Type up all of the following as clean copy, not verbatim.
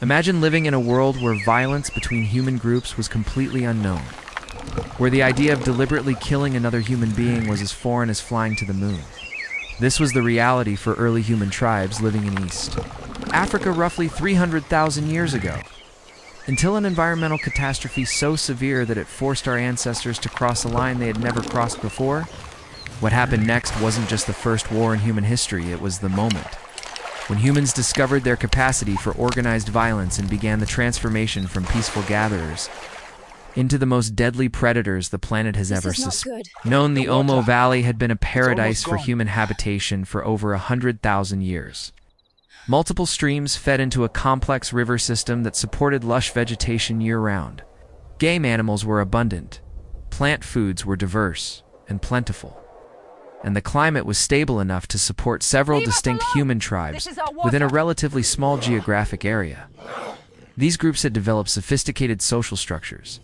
Imagine living in a world where violence between human groups was completely unknown, where the idea of deliberately killing another human being was as foreign as flying to the moon. This was the reality for early human tribes living in East Africa roughly 300,000 years ago, until an environmental catastrophe so severe that it forced our ancestors to cross a line they had never crossed before. What happened next wasn't just the first war in human history, it was the moment when humans discovered their capacity for organized violence and began the transformation from peaceful gatherers into the most deadly predators the planet has ever known. The Homo Valley had been a paradise for human habitation for over 100,000 years. Multiple streams fed into a complex river system that supported lush vegetation year-round. Game animals were abundant, plant foods were diverse and plentiful, and the climate was stable enough to support several distinct human tribes within a relatively small geographic area. These groups had developed sophisticated social structures,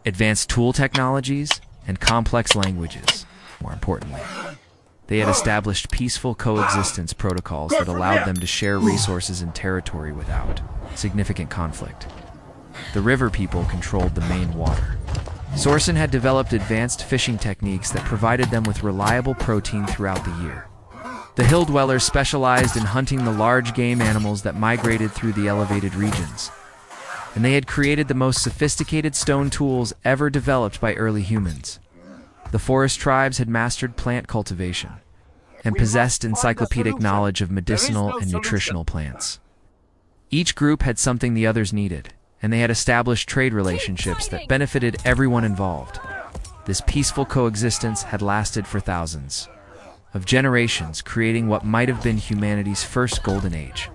advanced tool technologies, and complex languages. More importantly, they had established peaceful coexistence protocols that allowed them to share resources and territory without significant conflict. The river people controlled the main water source and had developed advanced fishing techniques that provided them with reliable protein throughout the year. The hill dwellers specialized in hunting the large game animals that migrated through the elevated regions, and they had created the most sophisticated stone tools ever developed by early humans. The forest tribes had mastered plant cultivation and possessed encyclopedic knowledge of medicinal and nutritional plants. Each group had something the others needed, and they had established trade relationships that benefited everyone involved. This peaceful coexistence had lasted for thousands of generations, creating what might have been humanity's first golden age.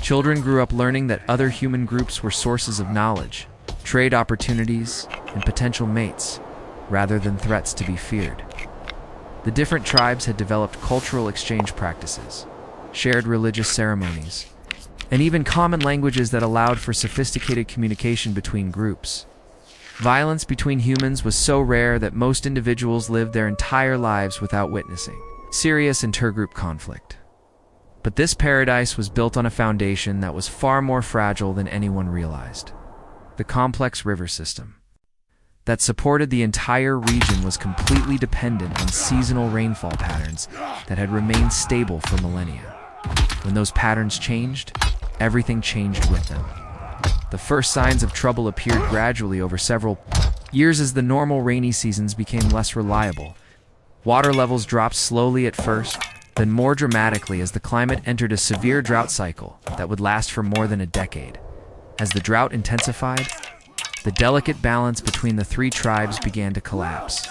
Children grew up learning that other human groups were sources of knowledge, trade opportunities, and potential mates, rather than threats to be feared. The different tribes had developed cultural exchange practices, shared religious ceremonies, and even common languages that allowed for sophisticated communication between groups. Violence between humans was so rare that most individuals lived their entire lives without witnessing serious intergroup conflict. But this paradise was built on a foundation that was far more fragile than anyone realized. The complex river system that supported the entire region was completely dependent on seasonal rainfall patterns that had remained stable for millennia. When those patterns changed, everything changed with them. The first signs of trouble appeared gradually over several years as the normal rainy seasons became less reliable. Water levels dropped slowly at first, then more dramatically as the climate entered a severe drought cycle that would last for more than a decade. As the drought intensified, the delicate balance between the three tribes began to collapse.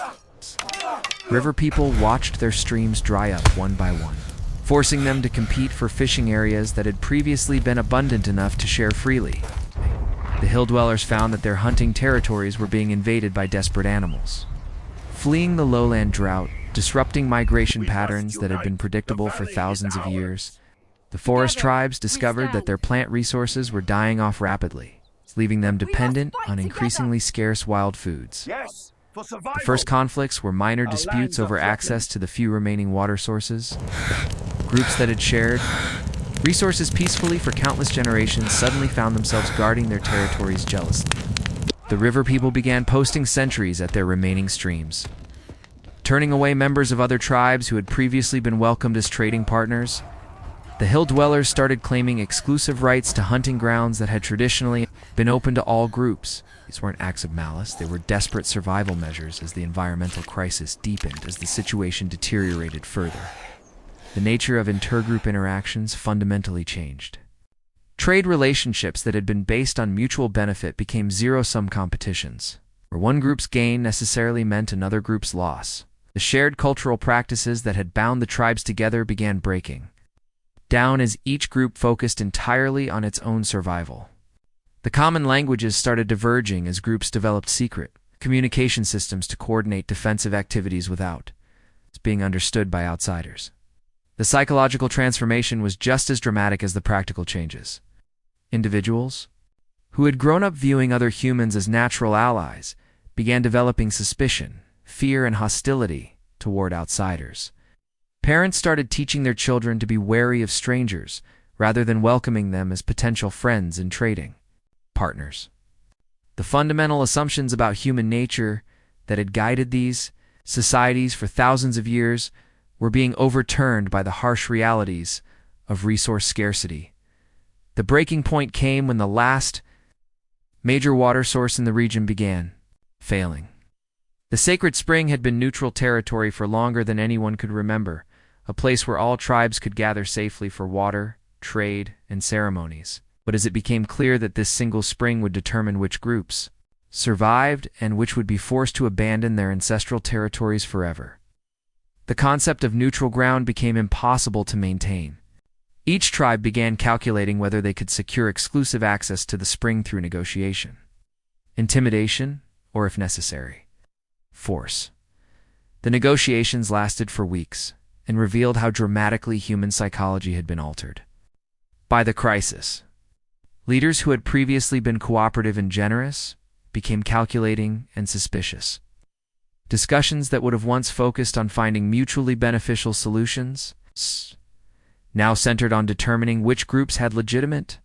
River people watched their streams dry up one by one, forcing them to compete for fishing areas that had previously been abundant enough to share freely. The hill dwellers found that their hunting territories were being invaded by desperate animals, fleeing the lowland drought, disrupting migration patterns that had been predictable for thousands of years. The forest tribes discovered that their plant resources were dying off rapidly, leaving them dependent on increasingly scarce wild foods. The first conflicts were minor disputes over access to the few remaining water sources. Groups that had shared resources peacefully for countless generations suddenly found themselves guarding their territories jealously. The river people began posting sentries at their remaining streams, turning away members of other tribes who had previously been welcomed as trading partners. The hill dwellers started claiming exclusive rights to hunting grounds that had traditionally been open to all groups. These weren't acts of malice, they were desperate survival measures as the environmental crisis deepened as the situation deteriorated further. The nature of intergroup interactions fundamentally changed. Trade relationships that had been based on mutual benefit became zero-sum competitions, where one group's gain necessarily meant another group's loss. The shared cultural practices that had bound the tribes together began breaking down as each group focused entirely on its own survival. The common languages started diverging as groups developed secret communication systems to coordinate defensive activities without being understood by outsiders. The psychological transformation was just as dramatic as the practical changes. Individuals, who had grown up viewing other humans as natural allies, began developing suspicion, fear, and hostility toward outsiders. Parents started teaching their children to be wary of strangers rather than welcoming them as potential friends and trading partners. The fundamental assumptions about human nature that had guided these societies for thousands of years were being overturned by the harsh realities of resource scarcity. The breaking point came when the last major water source in the region began failing. The sacred spring had been neutral territory for longer than anyone could remember, a place where all tribes could gather safely for water, trade, and ceremonies. But as it became clear that this single spring would determine which groups survived and which would be forced to abandon their ancestral territories forever, the concept of neutral ground became impossible to maintain. Each tribe began calculating whether they could secure exclusive access to the spring through negotiation, intimidation, or, if necessary, force. The negotiations lasted for weeks and revealed how dramatically human psychology had been altered. By the crisis, leaders who had previously been cooperative and generous became calculating and suspicious. Discussions that would have once focused on finding mutually beneficial solutions now centered on determining which groups had legitimate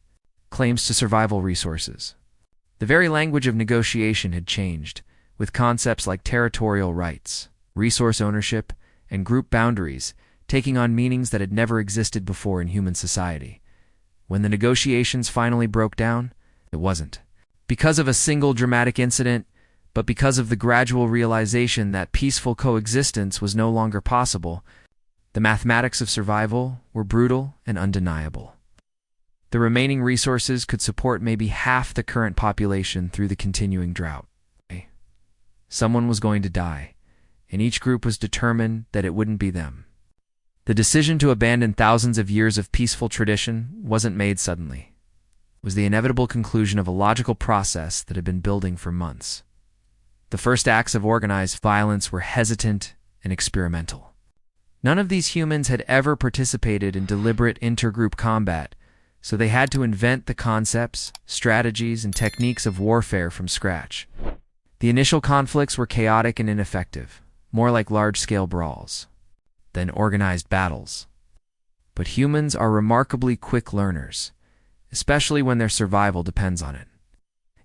claims to survival resources. The very language of negotiation had changed, with concepts like territorial rights, resource ownership, and group boundaries taking on meanings that had never existed before in human society. When the negotiations finally broke down, it wasn't because of a single dramatic incident, but because of the gradual realization that peaceful coexistence was no longer possible. The mathematics of survival were brutal and undeniable. The remaining resources could support maybe half the current population through the continuing drought. Someone was going to die, and each group was determined that it wouldn't be them. The decision to abandon thousands of years of peaceful tradition wasn't made suddenly. It was the inevitable conclusion of a logical process that had been building for months. The first acts of organized violence were hesitant and experimental. None of these humans had ever participated in deliberate intergroup combat, so they had to invent the concepts, strategies, and techniques of warfare from scratch. The initial conflicts were chaotic and ineffective, more like large-scale brawls than organized battles. But humans are remarkably quick learners, especially when their survival depends on it.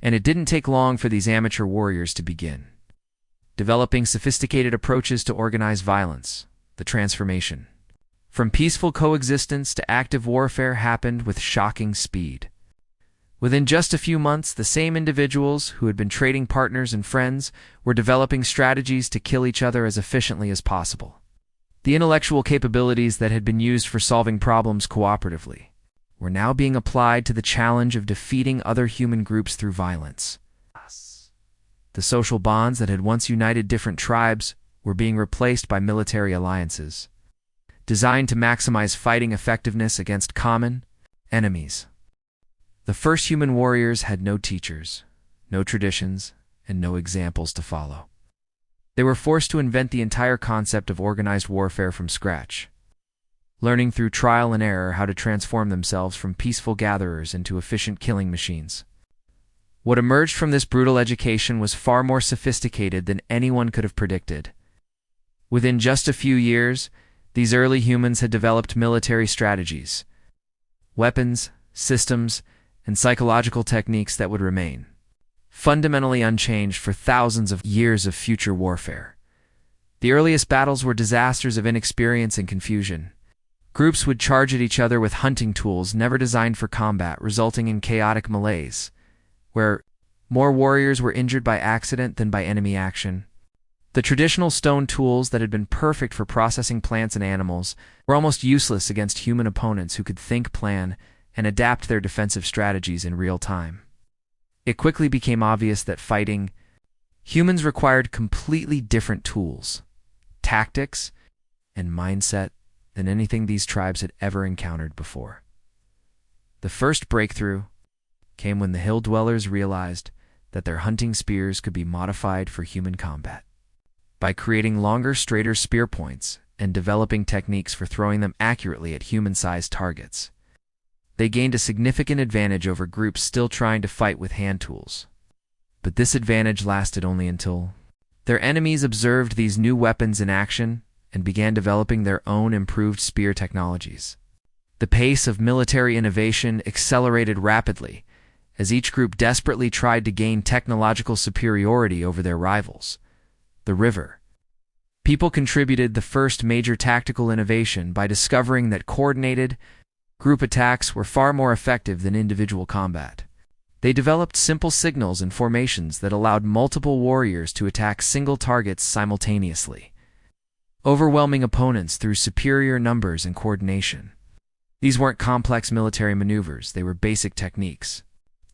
And it didn't take long for these amateur warriors to begin developing sophisticated approaches to organized violence. The transformation from peaceful coexistence to active warfare happened with shocking speed. Within just a few months, the same individuals who had been trading partners and friends were developing strategies to kill each other as efficiently as possible. The intellectual capabilities that had been used for solving problems cooperatively were now being applied to the challenge of defeating other human groups through violence. The social bonds that had once united different tribes were being replaced by military alliances, designed to maximize fighting effectiveness against common enemies. The first human warriors had no teachers, no traditions, and no examples to follow. They were forced to invent the entire concept of organized warfare from scratch, learning through trial and error how to transform themselves from peaceful gatherers into efficient killing machines. What emerged from this brutal education was far more sophisticated than anyone could have predicted. Within just a few years, these early humans had developed military strategies, weapons, systems, and psychological techniques that would remain fundamentally unchanged for thousands of years of future warfare. The earliest battles were disasters of inexperience and confusion. Groups would charge at each other with hunting tools never designed for combat, resulting in chaotic melees, where more warriors were injured by accident than by enemy action. The traditional stone tools that had been perfect for processing plants and animals were almost useless against human opponents who could think, plan, and adapt their defensive strategies in real time. It quickly became obvious that fighting humans required completely different tools, tactics, and mindset than anything these tribes had ever encountered before. The first breakthrough came when the hill dwellers realized that their hunting spears could be modified for human combat. By creating longer, straighter spear points and developing techniques for throwing them accurately at human-sized targets, they gained a significant advantage over groups still trying to fight with hand tools. But this advantage lasted only until their enemies observed these new weapons in action and began developing their own improved spear technologies. The pace of military innovation accelerated rapidly, as each group desperately tried to gain technological superiority over their rivals. The river. People contributed the first major tactical innovation by discovering that coordinated, group attacks were far more effective than individual combat. They developed simple signals and formations that allowed multiple warriors to attack single targets simultaneously, overwhelming opponents through superior numbers and coordination. These weren't complex military maneuvers, they were basic techniques,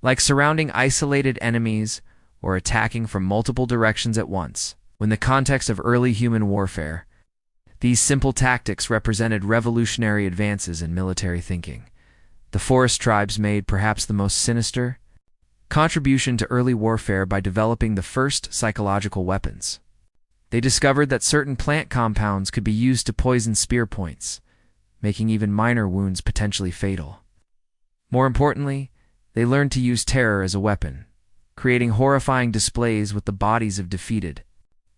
like surrounding isolated enemies or attacking from multiple directions at once. In the context of early human warfare, these simple tactics represented revolutionary advances in military thinking. The forest tribes made perhaps the most sinister contribution to early warfare by developing the first psychological weapons. They discovered that certain plant compounds could be used to poison spear points, making even minor wounds potentially fatal. More importantly, they learned to use terror as a weapon, creating horrifying displays with the bodies of defeated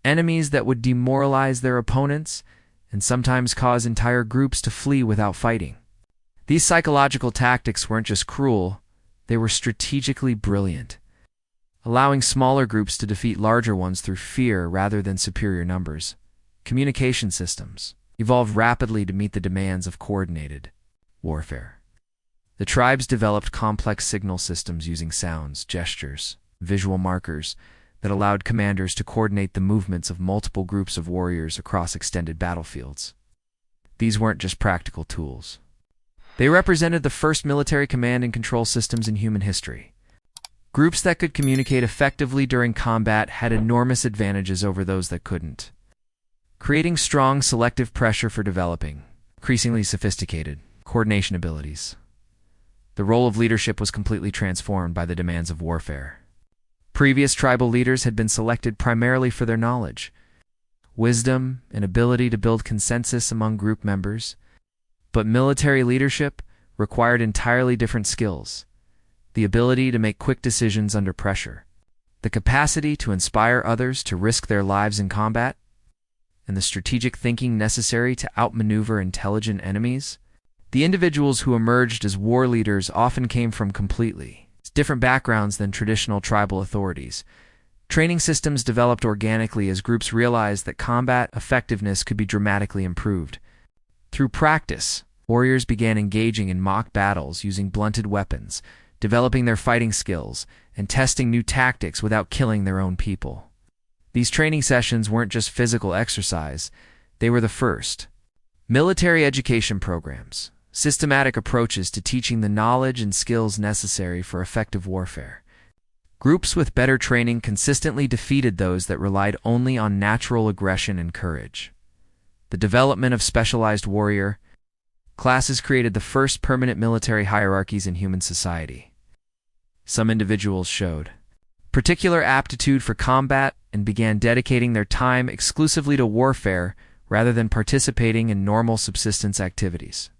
enemies that would demoralize their opponents and sometimes cause entire groups to flee without fighting. These psychological tactics weren't just cruel, they were strategically brilliant, allowing smaller groups to defeat larger ones through fear rather than superior numbers. Communication systems evolved rapidly to meet the demands of coordinated warfare. The tribes developed complex signal systems using sounds, gestures, visual markers that allowed commanders to coordinate the movements of multiple groups of warriors across extended battlefields. These weren't just practical tools. They represented the first military command and control systems in human history. Groups that could communicate effectively during combat had enormous advantages over those that couldn't, creating strong selective pressure for developing increasingly sophisticated coordination abilities. The role of leadership was completely transformed by the demands of warfare. Previous tribal leaders had been selected primarily for their knowledge, wisdom, and ability to build consensus among group members, but military leadership required entirely different skills: the ability to make quick decisions under pressure, the capacity to inspire others to risk their lives in combat, and the strategic thinking necessary to outmaneuver intelligent enemies. The individuals who emerged as war leaders often came from completely different backgrounds than traditional tribal authorities. Training systems developed organically as groups realized that combat effectiveness could be dramatically improved. Through practice, warriors began engaging in mock battles using blunted weapons, developing their fighting skills, and testing new tactics without killing their own people. These training sessions weren't just physical exercise, they were the first military education programs, systematic approaches to teaching the knowledge and skills necessary for effective warfare. Groups with better training consistently defeated those that relied only on natural aggression and courage. The development of specialized warrior classes created the first permanent military hierarchies in human society. Some individuals showed particular aptitude for combat and began dedicating their time exclusively to warfare rather than participating in normal subsistence activities.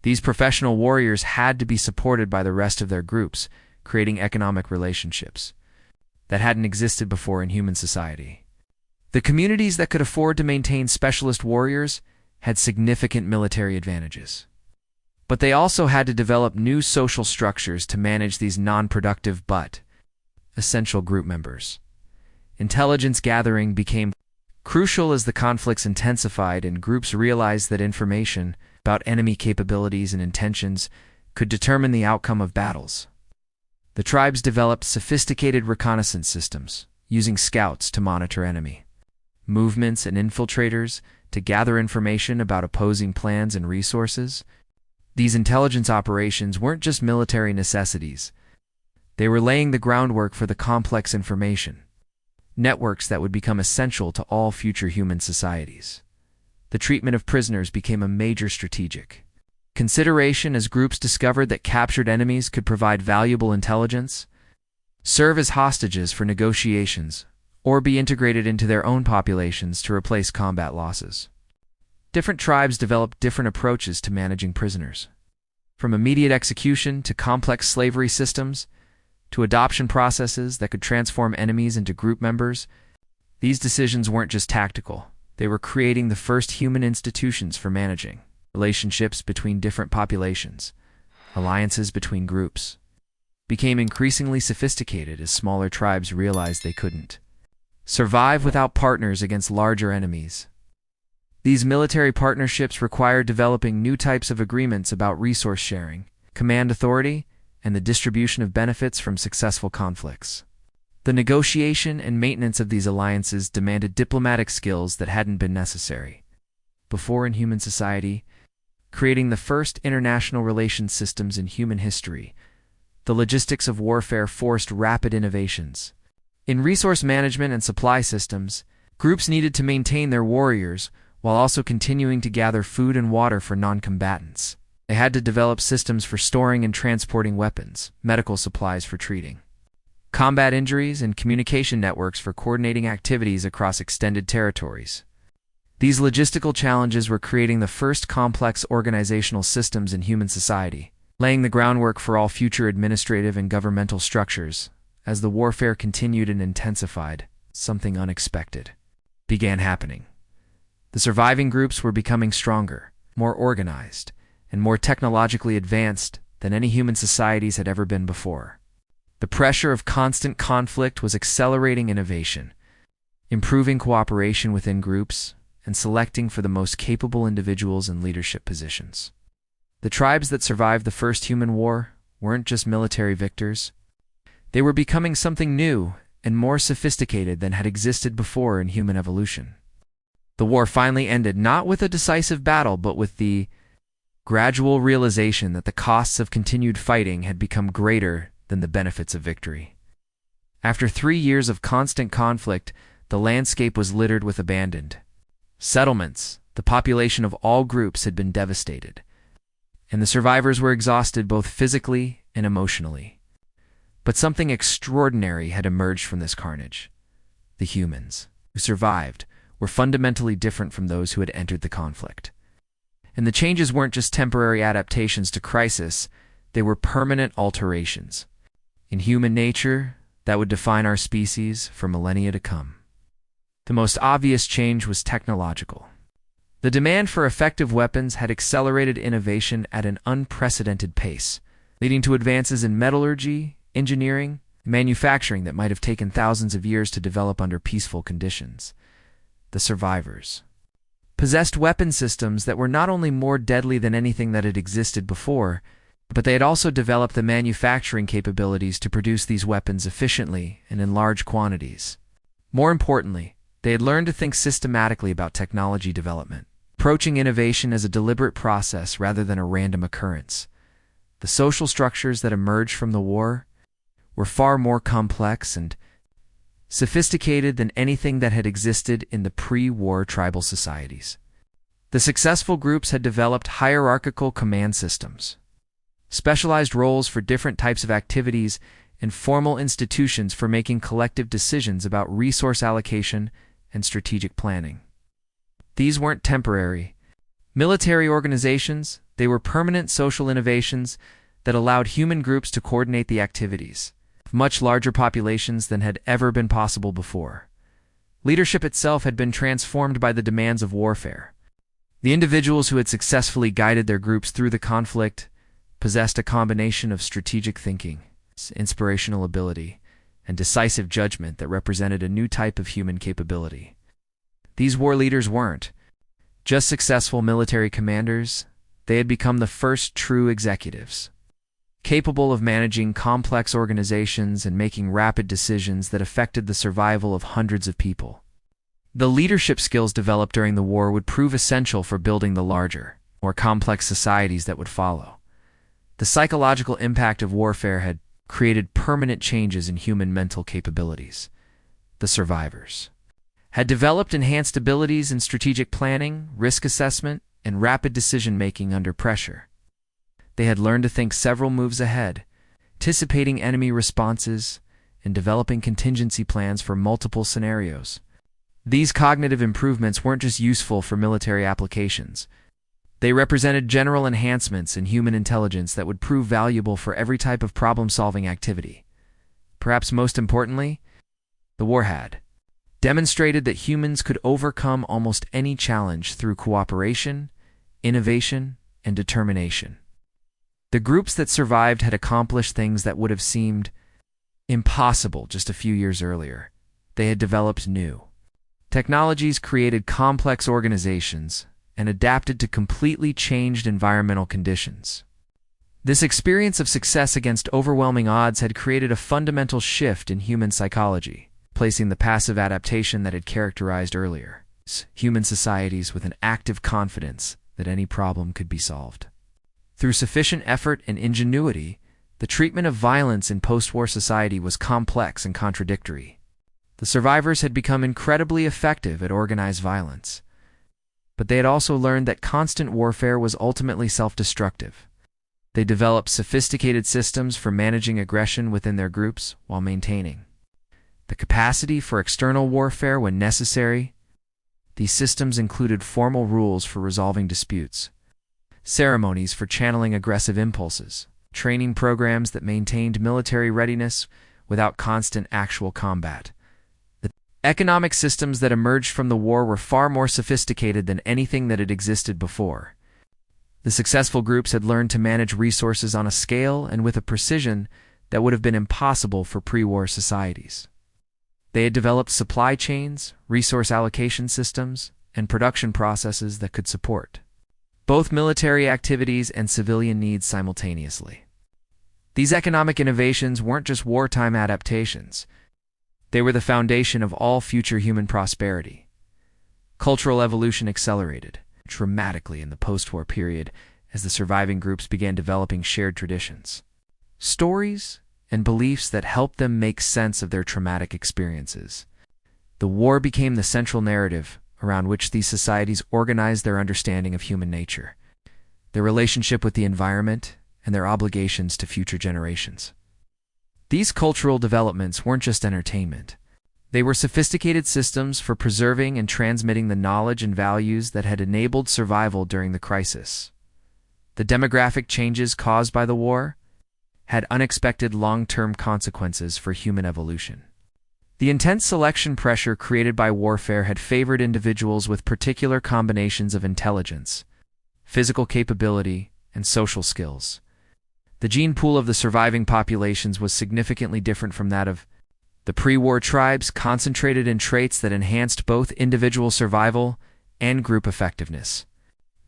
These professional warriors had to be supported by the rest of their groups, creating economic relationships that hadn't existed before in human society. The communities that could afford to maintain specialist warriors had significant military advantages. But they also had to develop new social structures to manage these non-productive but essential group members. Intelligence gathering became crucial as the conflicts intensified and groups realized that information about enemy capabilities and intentions could determine the outcome of battles. The tribes developed sophisticated reconnaissance systems, using scouts to monitor enemy movements and infiltrators to gather information about opposing plans and resources. These intelligence operations weren't just military necessities. They were laying the groundwork for the complex information networks that would become essential to all future human societies. The treatment of prisoners became a major strategic consideration as groups discovered that captured enemies could provide valuable intelligence, serve as hostages for negotiations, or be integrated into their own populations to replace combat losses. Different tribes developed different approaches to managing prisoners, from immediate execution to complex slavery systems, to adoption processes that could transform enemies into group members. These decisions weren't just tactical. They were creating the first human institutions for managing Relationships between different populations, alliances between groups, became increasingly sophisticated as smaller tribes realized they couldn't survive without partners against larger enemies. These military partnerships required developing new types of agreements about resource sharing, command authority, and the distribution of benefits from successful conflicts. The negotiation and maintenance of these alliances demanded diplomatic skills that hadn't been necessary before in human society, creating the first international relations systems in human history. The logistics of warfare forced rapid innovations. In resource management and supply systems, groups needed to maintain their warriors while also continuing to gather food and water for non-combatants. They had to develop systems for storing and transporting weapons, medical supplies for treating combat injuries, and communication networks for coordinating activities across extended territories. These logistical challenges were creating the first complex organizational systems in human society, laying the groundwork for all future administrative and governmental structures. As the warfare continued and intensified, something unexpected began happening. The surviving groups were becoming stronger, more organized, and more technologically advanced than any human societies had ever been before. The pressure of constant conflict was accelerating innovation, improving cooperation within groups, and selecting for the most capable individuals in leadership positions. The tribes that survived the first human war weren't just military victors. They were becoming something new and more sophisticated than had existed before in human evolution. The war finally ended not with a decisive battle, but with the gradual realization that the costs of continued fighting had become greater than the benefits of victory. After 3 years of constant conflict, the landscape was littered with abandoned settlements. The population of all groups had been devastated, and the survivors were exhausted both physically and emotionally. But something extraordinary had emerged from this carnage. The humans who survived were fundamentally different from those who had entered the conflict. And the changes weren't just temporary adaptations to crisis, they were permanent alterations in human nature that would define our species for millennia to come. The most obvious change was technological. The demand for effective weapons had accelerated innovation at an unprecedented pace, leading to advances in metallurgy, engineering, and manufacturing that might have taken thousands of years to develop under peaceful conditions. The survivors possessed weapon systems that were not only more deadly than anything that had existed before, but they had also developed the manufacturing capabilities to produce these weapons efficiently and in large quantities. More importantly, they had learned to think systematically about technology development, approaching innovation as a deliberate process rather than a random occurrence. The social structures that emerged from the war were far more complex and sophisticated than anything that had existed in the pre-war tribal societies. The successful groups had developed hierarchical command systems, specialized roles for different types of activities, and formal institutions for making collective decisions about resource allocation and strategic planning. These weren't temporary military organizations, they were permanent social innovations that allowed human groups to coordinate the activities of much larger populations than had ever been possible before. Leadership itself had been transformed by the demands of warfare. The individuals who had successfully guided their groups through the conflict possessed a combination of strategic thinking, inspirational ability, and decisive judgment that represented a new type of human capability. These war leaders weren't just successful military commanders, they had become the first true executives, capable of managing complex organizations and making rapid decisions that affected the survival of hundreds of people. The leadership skills developed during the war would prove essential for building the larger, more complex societies that would follow. The psychological impact of warfare had created permanent changes in human mental capabilities. The survivors had developed enhanced abilities in strategic planning, risk assessment, and rapid decision-making under pressure. They had learned to think several moves ahead, anticipating enemy responses, and developing contingency plans for multiple scenarios. These cognitive improvements weren't just useful for military applications. They represented general enhancements in human intelligence that would prove valuable for every type of problem-solving activity. Perhaps most importantly, the war had demonstrated that humans could overcome almost any challenge through cooperation, innovation, and determination. The groups that survived had accomplished things that would have seemed impossible just a few years earlier. They had developed new technologies, created complex organizations, and adapted to completely changed environmental conditions. This experience of success against overwhelming odds had created a fundamental shift in human psychology, placing the passive adaptation that had characterized earlier human societies with an active confidence that any problem could be solved. Through sufficient effort and ingenuity, the treatment of violence in post-war society was complex and contradictory. The survivors had become incredibly effective at organized violence, but they had also learned that constant warfare was ultimately self-destructive. They developed sophisticated systems for managing aggression within their groups while maintaining the capacity for external warfare when necessary. These systems included formal rules for resolving disputes, ceremonies for channeling aggressive impulses, training programs that maintained military readiness without constant actual combat. The economic systems that emerged from the war were far more sophisticated than anything that had existed before. The successful groups had learned to manage resources on a scale and with a precision that would have been impossible for pre-war societies. They had developed supply chains, resource allocation systems, and production processes that could support both military activities and civilian needs simultaneously. These economic innovations weren't just wartime adaptations. They were the foundation of all future human prosperity. Cultural evolution accelerated dramatically in the post-war period as the surviving groups began developing shared traditions, stories, and beliefs that helped them make sense of their traumatic experiences. The war became the central narrative around which these societies organized their understanding of human nature, their relationship with the environment, and their obligations to future generations. These cultural developments weren't just entertainment. They were sophisticated systems for preserving and transmitting the knowledge and values that had enabled survival during the crisis. The demographic changes caused by the war had unexpected long-term consequences for human evolution. The intense selection pressure created by warfare had favored individuals with particular combinations of intelligence, physical capability, and social skills. The gene pool of the surviving populations was significantly different from that of the pre-war tribes, concentrated in traits that enhanced both individual survival and group effectiveness.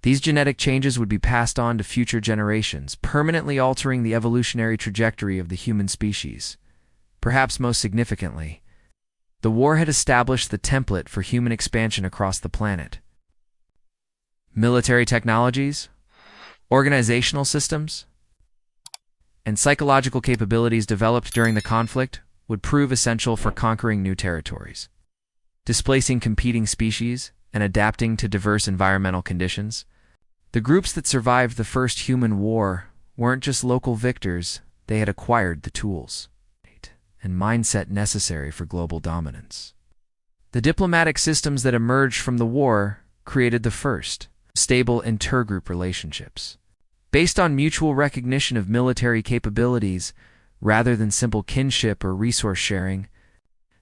These genetic changes would be passed on to future generations, permanently altering the evolutionary trajectory of the human species. Perhaps most significantly, the war had established the template for human expansion across the planet. Military technologies, organizational systems, and psychological capabilities developed during the conflict would prove essential for conquering new territories, displacing competing species, and adapting to diverse environmental conditions. The groups that survived the first human war weren't just local victors, they had acquired the tools and mindset necessary for global dominance. The diplomatic systems that emerged from the war created the first stable intergroup relationships, based on mutual recognition of military capabilities rather than simple kinship or resource sharing.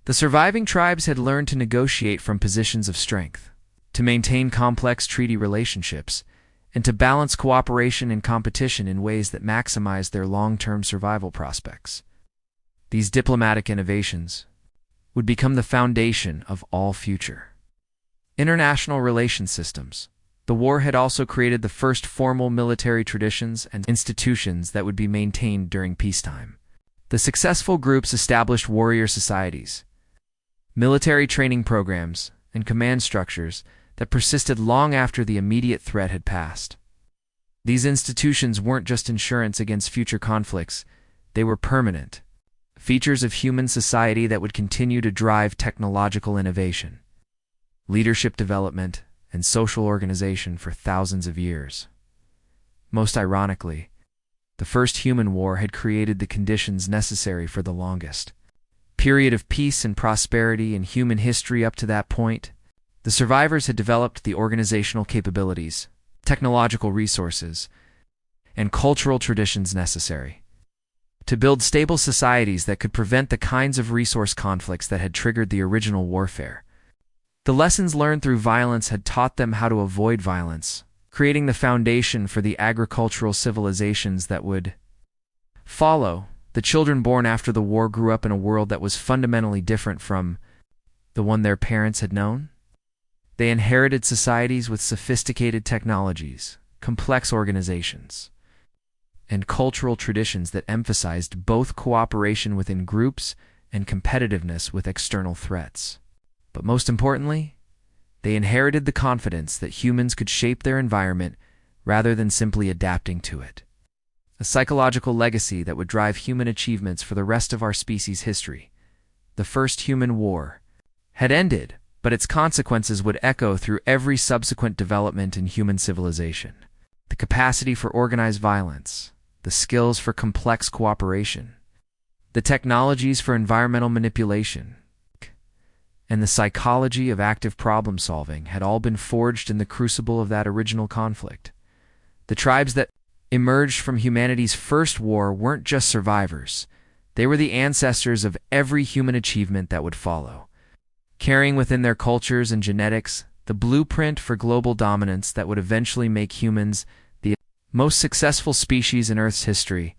The surviving tribes had learned to negotiate from positions of strength, to maintain complex treaty relationships, and to balance cooperation and competition in ways that maximized their long-term survival prospects. These diplomatic innovations would become the foundation of all future international relations systems. The war had also created the first formal military traditions and institutions that would be maintained during peacetime. The successful groups established warrior societies, military training programs, and command structures that persisted long after the immediate threat had passed. These institutions weren't just insurance against future conflicts, they were permanent features of human society that would continue to drive technological innovation, leadership development, and social organization for thousands of years. Most ironically, the first human war had created the conditions necessary for the longest period of peace and prosperity in human history up to that point. The survivors had developed the organizational capabilities, technological resources, and cultural traditions necessary to build stable societies that could prevent the kinds of resource conflicts that had triggered the original warfare. The lessons learned through violence had taught them how to avoid violence, creating the foundation for the agricultural civilizations that would follow. The children born after the war grew up in a world that was fundamentally different from the one their parents had known. They inherited societies with sophisticated technologies, complex organizations, and cultural traditions that emphasized both cooperation within groups and competitiveness with external threats. But most importantly, they inherited the confidence that humans could shape their environment rather than simply adapting to it. A psychological legacy that would drive human achievements for the rest of our species' history. The first human war had ended, but its consequences would echo through every subsequent development in human civilization. The capacity for organized violence, the skills for complex cooperation, the technologies for environmental manipulation, and the psychology of active problem solving had all been forged in the crucible of that original conflict. The tribes that emerged from humanity's first war weren't just survivors. They were the ancestors of every human achievement that would follow, carrying within their cultures and genetics the blueprint for global dominance that would eventually make humans the most successful species in Earth's history.